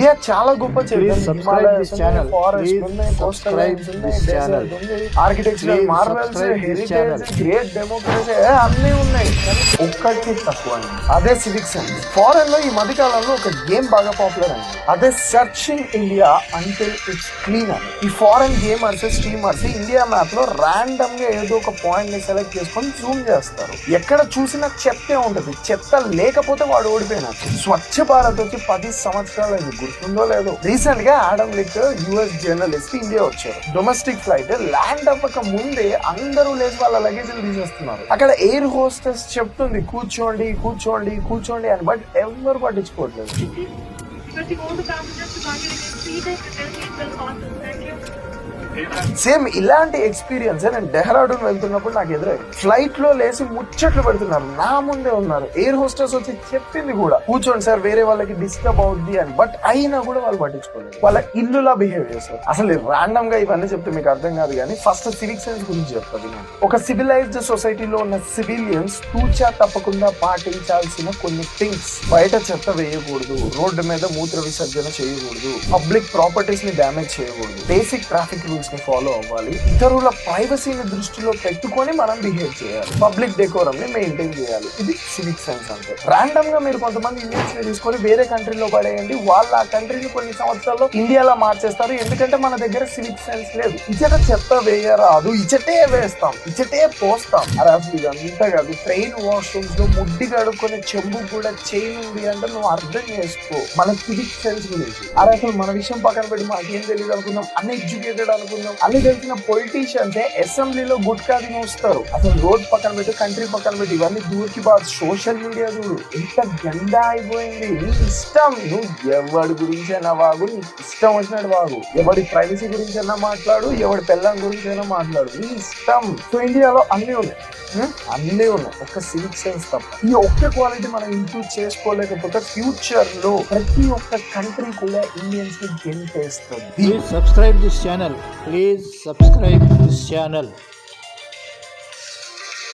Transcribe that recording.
India చాలా గొప్ప architectural Marvel's, heritage, great democracy అన్నీ ఉన్నాయి, ఒక్కటి తక్కువ అండి, అదే సివిక్ సెన్స్. ఫారెన్ లో ఈ మధ్య కాలంలో ఒక గేమ్ బాగా పాపులర్ అయింది, అదే searching India until it's clean అని. ఈ foreign gamers, streamers India map లో ర్యాండమ్ గా ఏదో ఒక పాయింట్ ని సెలెక్ట్ చేసుకొని జూమ్ చేస్తారు. ఎక్కడ చూసినా చెత్తే ఉంటది, చెత్త లేకపోతే వాడు ఓడిపోయినట్టు. స్వచ్ఛ భారత్ వచ్చి 10 సంవత్సరాలు గుర్తుందో లేదో. రీసెంట్ గా Adam Lick US journalist India వచ్చారు. డొమెస్టిక్ ఫ్లైట్ ల్యాండ్ అవ్వక ముందే అందరూ లేచి వాళ్ళ లగేజీలు తీసేస్తున్నారు. అక్కడ ఎయిర్ హోస్టెస్ చెప్తుంది కూర్చోండి కూర్చోండి కూర్చోండి అని, బట్ ఎవరు పట్టించుకోవట్లేదు. సేమ్ ఇలాంటి ఎక్స్పీరియన్స్ నేను డెహ్రాడూన్ వెళ్తున్నప్పుడు నాకు ఎదురైంది. ఫ్లైట్ లో లేసి ముచ్చట్లు పెడుతున్నారు, నా ముందే ఉన్నారు. ఎయిర్ హోస్టెస్ వచ్చి చెప్పింది కూడా కూర్చోండి సార్, వేరే వాళ్ళకి డిస్టర్బ్ అవుద్ది అని, బట్ అయినా కూడా వాళ్ళు పట్టించుకోలేదు. వాళ్ళ ఇల్లులా బిహేవ్ చేస్తారు. అసలు రాండమ్ గా ఇవన్నీ చెప్తే మీకు అర్థం కాదు, కానీ ఫస్ట్ సివిక్ సెన్స్ గురించి చెప్తాను. ఒక సివిలైజ్డ్ సొసైటీలో ఉన్న సివిలియన్స్ తూచా తప్పకుండా పాటించాల్సిన కొన్ని థింగ్స్: బయట చెత్త వేయకూడదు, రోడ్డు మీద మూత్ర విసర్జన చేయకూడదు, పబ్లిక్ ప్రాపర్టీస్ ని డ్యామేజ్ చేయకూడదు, బేసిక్ ట్రాఫిక్ రూల్స్ ని ఫాలో అవ్వాలి, ఇతరుల ప్రైవసీని దృష్టిలో పెట్టుకొని మనం బిహేవ్ చేయాలి, పబ్లిక్ డెకోరం ని మెయింటైన్ చేయాలి. ఇది సివిక్ సెన్స్ అంటే. రాండమ్ గా మీరు కొంతమంది ఇండియన్స్ ని తీసుకొని వేరే కంట్రీలో పడేయండి, వాళ్ళు ఆ కంట్రీని కొన్ని సంవత్సరాల్లో ఇండియాలో మార్చేస్తారు. ఎందుకంటే మన దగ్గర సివిక్ సెన్స్ లేదు. ఇచ్చట చెత్త వేయరాదు, ఇచ్చటే వేస్తాం, ఇచ్చటే పోస్తాం. అరే అసలు ఇదంతా కాదు. ట్రైన్ వాష్రూమ్స్ లో ముడ్డి కడుక్కొని చెంబు కూడా చైన్ ఉంది అంటే నువ్వు అర్థం చేసుకో మన సివిక్ సెన్స్ గురించి. అరే అసలు మన విషయం పక్కన పెట్టి మాకేం తెలియదు అనుకుందాం, అన్ఎడ్యుకేటెడ్ అనుకుందాం. అన్ని తెలిసిన పొలిటీషియన్స్ అసెంబ్లీలో గుట్కా తిని వస్తారు. అసలు రోడ్ పక్కన పెట్టి, కంట్రీ పక్కన పెట్టి, ఇవన్నీ దూరికి బాధ. సోషల్ మీడియా చూడు ఎంత గండా అయిపోయింది. నీ ఇష్టం, నువ్వు ఎవడి గురించి అయినా వాగు, నీ ఇష్టం వచ్చినట్టు వాగు, ఎవడి ప్రైవసీ గురించి అయినా మాట్లాడు, ఎవడి పెళ్ళం గురించి అయినా మాట్లాడు, నీ ఇష్టం. సో ఇండియాలో అన్నీ ఉన్నాయి, ఒక్క సివిక్ సెన్స్ తప్ప. ఈ ఒక్క క్వాలిటీ మనం ఇంప్రూవ్ చేసుకోలేకపోతే ఫ్యూచర్ లో ప్రతి ఒక్క కంట్రీ కూడా ఇండియన్స్ ని గెలిపేస్తుంది. Please subscribe this channel.